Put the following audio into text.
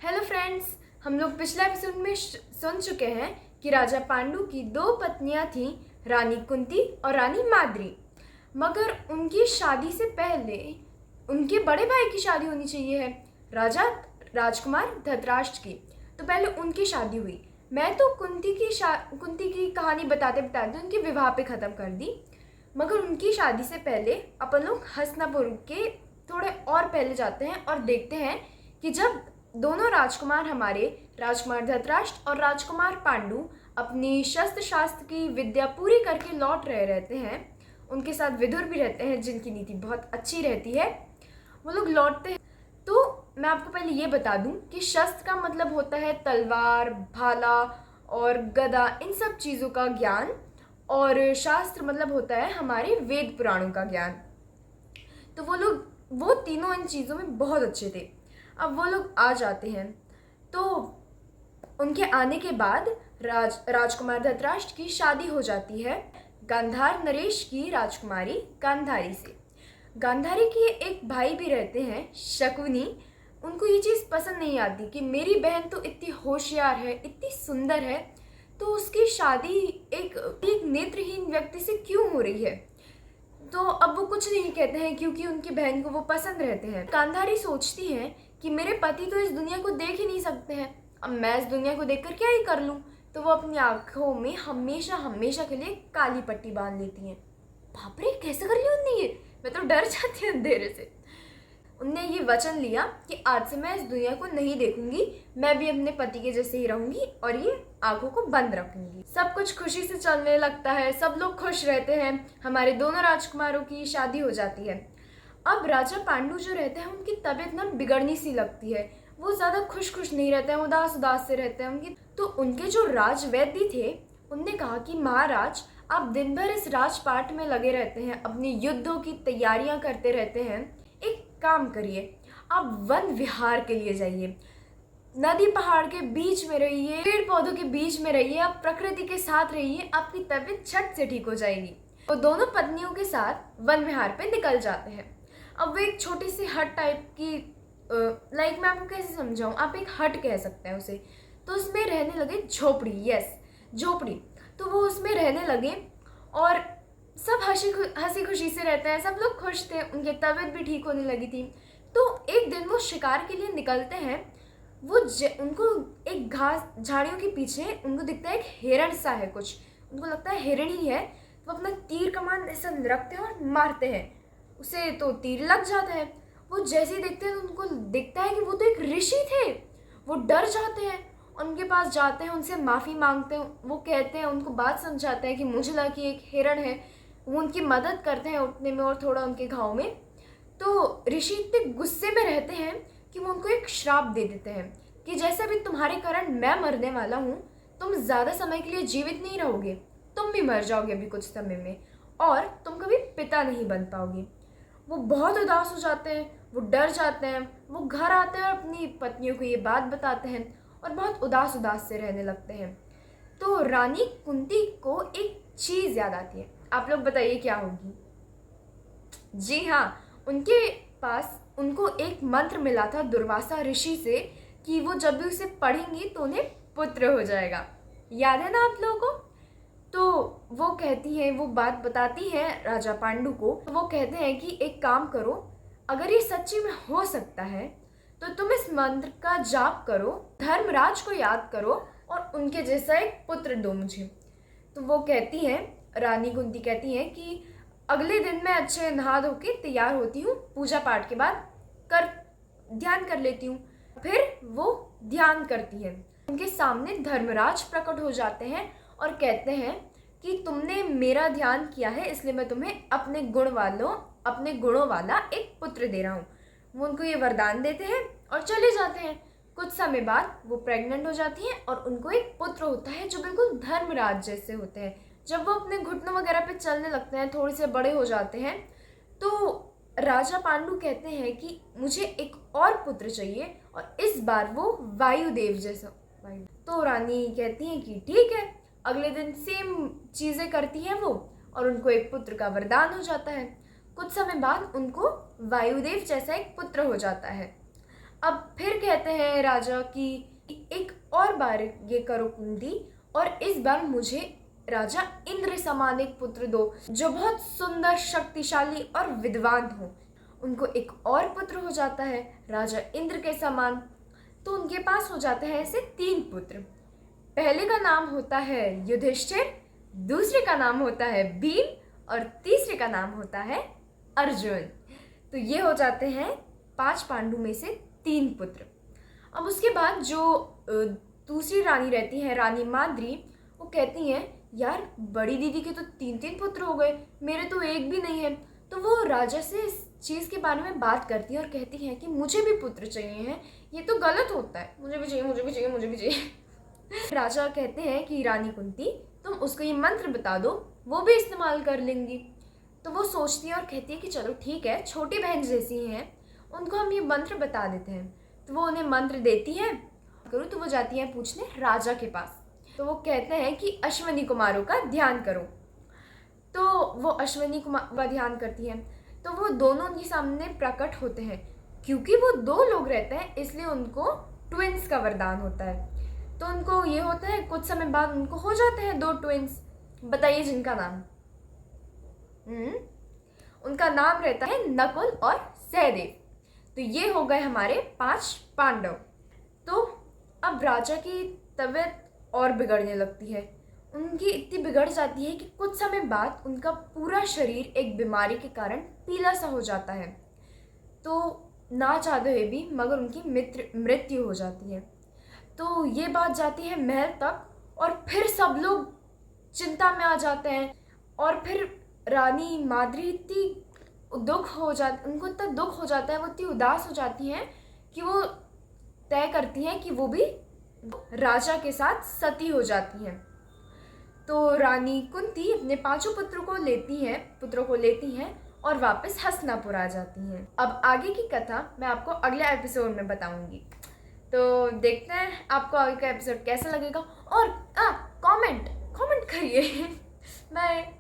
Hello friends, हम लोग पिछले एपिसोड में सुन चुके हैं कि राजा पांडु की दो पत्नियां थीं, रानी कुंती और रानी माद्री। मगर उनकी शादी से पहले उनके बड़े भाई की शादी होनी चाहिए है, राजा राजकुमार धृतराष्ट्र की। तो पहले उनकी शादी हुई। मैं तो कुंती की कहानी बताते बताते उनके विवाह पे ख़त्म कर दी। मगर उनकी शादी से पहले अपन लोग हस्तिनापुर के थोड़े और पहले जाते हैं और देखते हैं कि जब दोनों राजकुमार हमारे राजकुमार धृतराष्ट्र और राजकुमार पांडु अपनी शस्त्र शास्त्र की विद्या पूरी करके लौट रहे रहते हैं, उनके साथ विदुर भी रहते हैं जिनकी नीति बहुत अच्छी रहती है। वो लोग लौटते हैं। तो मैं आपको पहले ये बता दूं कि शस्त्र का मतलब होता है तलवार, भाला और गदा, इन सब चीज़ों का ज्ञान, और शास्त्र मतलब होता है हमारे वेद पुराणों का ज्ञान। तो वो तीनों इन चीज़ों में बहुत अच्छे थे। अब वो लोग आ जाते हैं। तो उनके आने के बाद राजकुमार धृतराष्ट्र की शादी हो जाती है गांधार नरेश की राजकुमारी गांधारी से। गांधारी के एक भाई भी रहते हैं, शकुनी। उनको ये चीज़ पसंद नहीं आती कि मेरी बहन तो इतनी होशियार है, इतनी सुंदर है, तो उसकी शादी एक नेत्रहीन व्यक्ति से क्यों हो रही है। तो अब वो कुछ नहीं कहते हैं क्योंकि उनकी बहन को वो पसंद रहते हैं। गांधारी सोचती हैं कि मेरे पति तो इस दुनिया को देख ही नहीं सकते हैं, अब मैं इस दुनिया को देखकर क्या ही कर लूँ। तो वो अपनी आँखों में हमेशा हमेशा के लिए काली पट्टी बांध लेती हैं। बाप रे, कैसे कर लिया उनने ये? मैं तो डर जाती हूँ अंधेरे से। उनने ये वचन लिया कि आज से मैं इस दुनिया को नहीं देखूंगी, मैं भी अपने पति के जैसे ही रहूंगी और ये आंखों को बंद रखूंगी। सब कुछ खुशी से चलने लगता है, सब लोग खुश रहते हैं। हमारे दोनों राजकुमारों की शादी हो जाती है। अब राजा पांडु जो रहते हैं उनकी तबीयत ना बिगड़नी सी लगती है। वो ज़्यादा खुश नहीं रहते हैं, उदास उदास से रहते हैं उनकी। तो उनके जो राजवैद्य थे उनने कहा कि महाराज, आप दिन भर इस राजपाट में लगे रहते हैं, अपने युद्धों की तैयारियां करते रहते हैं, एक काम करिए, आप वन विहार के लिए जाइए, नदी पहाड़ के बीच में रहिए, पेड़ पौधों के बीच में रहिए, आप प्रकृति के साथ रहिए, आपकी तबीयत झट से ठीक हो जाएगी। वो दोनों पत्नियों के साथ वन विहार पे निकल जाते हैं। अब वो एक छोटी सी हट टाइप की, लाइक मैं आपको कैसे समझाऊं, आप एक हट कह सकते हैं उसे। तो उसमें रहने लगे, झोपड़ी, यस झोपड़ी। तो वो उसमें रहने लगे और सब हंसी खुशी से रहते हैं, सब लोग खुश थे, उनकी तबीयत भी ठीक होने लगी थी। तो एक दिन वो शिकार के लिए निकलते हैं। उनको एक घास झाड़ियों के पीछे उनको दिखता है एक हिरण सा है, कुछ उनको लगता है हिरण ही है। वो अपना तीर कमान ऐसा रखते हैं और मारते हैं उसे, तो तीर लग जाता है। वो जैसे ही देखते हैं तो उनको दिखता है कि वो तो एक ऋषि थे। वो डर जाते हैं, उनके पास जाते हैं, उनसे माफ़ी मांगते हैं। वो कहते हैं, उनको बात समझाते हैं कि मुझे लगा कि एक हिरण है। वो उनकी मदद करते हैं उठने में और थोड़ा उनके घाव में। तो ऋषि इतने गुस्से में रहते हैं कि वो उनको एक श्राप दे देते हैं कि जैसे भी तुम्हारे कारण मैं मरने वाला हूँ, तुम ज़्यादा समय के लिए जीवित नहीं रहोगे, तुम भी मर जाओगे अभी कुछ समय में, और तुम कभी पिता नहीं बन पाओगे। वो बहुत उदास हो जाते हैं, वो डर जाते हैं। वो घर आते हैं और अपनी पत्नियों को ये बात बताते हैं और बहुत उदास उदास से रहने लगते हैं। तो रानी कुंती को एक चीज़ याद आती है। आप लोग बताइए क्या होगी? जी हाँ, उनके पास उनको एक मंत्र मिला था दुर्वासा ऋषि से कि वो जब भी उसे पढ़ेंगी तो उन्हें पुत्र हो जाएगा। याद है ना आप लोगों को? तो वो कहती है, वो बात बताती है राजा पांडु को। तो वो कहते हैं कि एक काम करो, अगर ये सच्ची में हो सकता है तो तुम इस मंत्र का जाप करो, धर्मराज को याद करो और उनके जैसा एक पुत्र दो मुझे। तो वो कहती है, रानी कुंती कहती है कि अगले दिन मैं अच्छे नहा धो के तैयार होती हूँ, पूजा पाठ के बाद ध्यान कर लेती हूँ। फिर वो ध्यान करती है, उनके सामने धर्मराज प्रकट हो जाते हैं और कहते हैं कि तुमने मेरा ध्यान किया है, इसलिए मैं तुम्हें अपने गुणों वाला एक पुत्र दे रहा हूँ। वो उनको ये वरदान देते हैं और चले जाते हैं। कुछ समय बाद वो प्रेग्नेंट हो जाती हैं और उनको एक पुत्र होता है जो बिल्कुल धर्मराज जैसे होते हैं। जब वो अपने घुटनों वगैरह पे चलने लगते हैं, थोड़े से बड़े हो जाते हैं, तो राजा पांडु कहते हैं कि मुझे एक और पुत्र चाहिए, और इस बार वो वायुदेव जैसा। तो रानी कहती हैं कि ठीक है। अगले दिन सेम चीज़ें करती हैं वो, और उनको एक पुत्र का वरदान हो जाता है। कुछ समय बाद उनको वायुदेव जैसा एक पुत्र हो जाता है। अब फिर कहते हैं राजा कि एक और बार ये करो कुंती, और इस बार मुझे राजा इंद्र समान एक पुत्र दो जो बहुत सुंदर, शक्तिशाली और विद्वान हो। उनको एक और पुत्र हो जाता है राजा इंद्र के समान। तो उनके पास हो जाते हैं ऐसे 3 पुत्र। पहले का नाम होता है युधिष्ठिर, दूसरे का नाम होता है भीम, और तीसरे का नाम होता है अर्जुन। तो ये हो जाते हैं 5 पांडु में से 3 पुत्र। अब उसके बाद जो दूसरी रानी रहती है, रानी माद्री, वो कहती हैं यार बड़ी दीदी के तो 3-3 पुत्र हो गए, मेरे तो एक भी नहीं है। तो वो राजा से इस चीज़ के बारे में बात करती है और कहती हैं कि मुझे भी पुत्र चाहिए हैं, ये तो गलत होता है, मुझे भी चाहिए, मुझे भी चाहिए, मुझे भी चाहिए। राजा कहते हैं कि रानी कुंती तुम उसको ये मंत्र बता दो, वो भी इस्तेमाल कर लेंगी। तो वो सोचती है और कहती है कि चलो ठीक है, छोटी बहन जैसी हैं, उनको हम ये मंत्र बता देते हैं। तो वो उन्हें मंत्र देती है, करूँ तो वो जाती है पूछने राजा के पास। तो वो कहते हैं कि अश्विनी कुमारों का ध्यान करो। तो वो अश्विनी कुमार का ध्यान करती हैं, तो वो दोनों उनके सामने प्रकट होते हैं। क्योंकि वो 2 लोग रहते हैं इसलिए उनको ट्विंस का वरदान होता है। तो उनको ये होता है, कुछ समय बाद उनको हो जाते हैं 2 ट्विंस। बताइए जिनका नाम? उनका नाम रहता है नकुल और सहदेव। तो ये हो गए हमारे 5 पांडव। तो अब राजा की तबीयत और बिगड़ने लगती है। उनकी इतनी बिगड़ जाती है कि कुछ समय बाद उनका पूरा शरीर एक बीमारी के कारण पीला सा हो जाता है। तो ना चाहते हुए भी मगर उनकी मृत्यु हो जाती है। तो ये बात जाती है महल तक और फिर सब लोग चिंता में आ जाते हैं। और फिर रानी माद्री उनको इतना दुख हो जाता है, वो इतनी उदास हो जाती हैं कि वो तय करती हैं कि वो भी राजा के साथ सती हो जाती हैं। तो रानी कुंती अपने 5 पुत्रों को लेती हैं और वापस हस्तिनापुर आ जाती हैं। अब आगे की कथा मैं आपको अगले एपिसोड में बताऊंगी। तो देखते हैं आपको आगे का एपिसोड कैसा लगेगा। और कमेंट करिए। बाय।